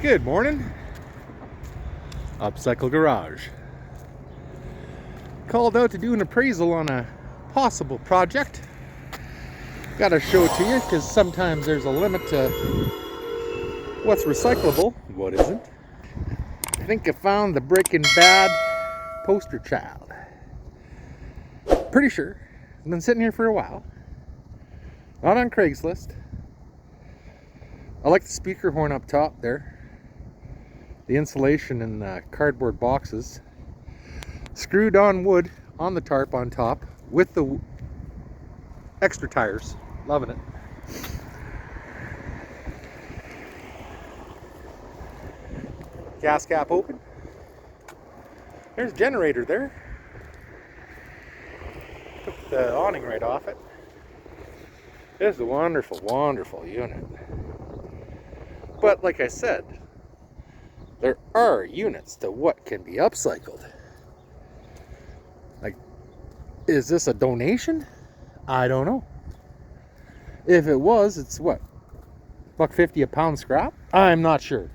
Good morning. Upcycle Garage. Called out to do an appraisal on a possible project. Gotta show it to you because sometimes there's a limit to what's recyclable, what isn't. I think I found the Breaking Bad poster child. Pretty sure. It's been sitting here for a while. Not on Craigslist. I like the speaker horn up top there. The insulation in the cardboard boxes. Screwed on wood on the tarp on top with the extra tires. Loving it. Gas cap open. There's a generator there. Took the awning right off it. This is a wonderful, wonderful unit. But like I said, there are units to what can be upcycled. Like, is this a donation? I don't know. If it was, it's what? $1.50 a pound scrap? I'm not sure.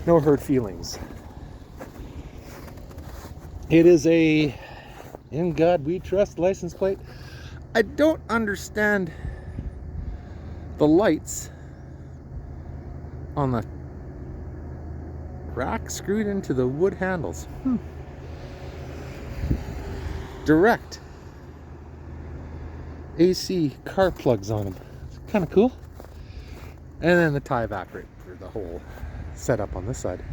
No hurt feelings. It is a "In God We Trust" license plate. I don't understand the lights on the rack screwed into the wood handles. Direct AC car plugs on them. It's kind of cool. And then the tie back right for the whole setup on this side.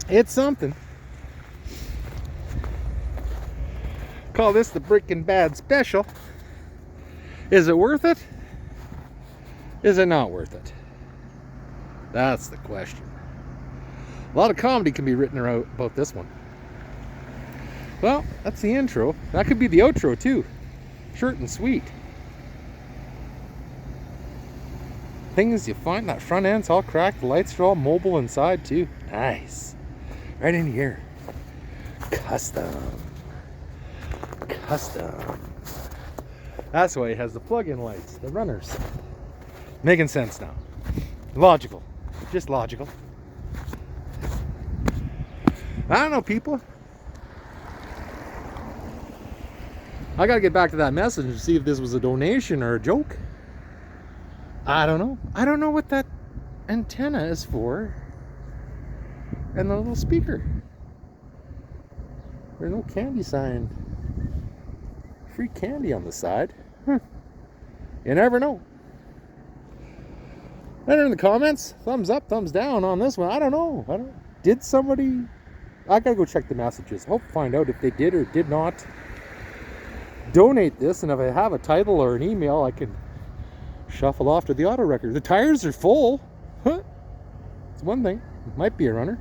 It's something. Call this the Breaking Bad special. Is it worth it? Is it not worth it? That's the question. A lot of comedy can be written about this one. Well, that's the intro. That could be the outro too. Short and sweet. Things you find, that front end's all cracked. The lights are all mobile inside too. Nice. Right in here. Custom. That's why it has the plug-in lights, the runners. Making sense now. Logical. Just logical. I don't know, people. I gotta get back to that message and see if this was a donation or a joke. I don't know. I don't know what that antenna is for. And the little speaker. There's no candy sign. Free candy on the side. You never know. Enter in the comments. Thumbs up, thumbs down on this one. I don't know. Did somebody... I gotta go check the messages. Hope to find out if they did or did not donate this. And if I have a title or an email, I can shuffle off to the auto record. The tires are full. It's one thing. It might be a runner.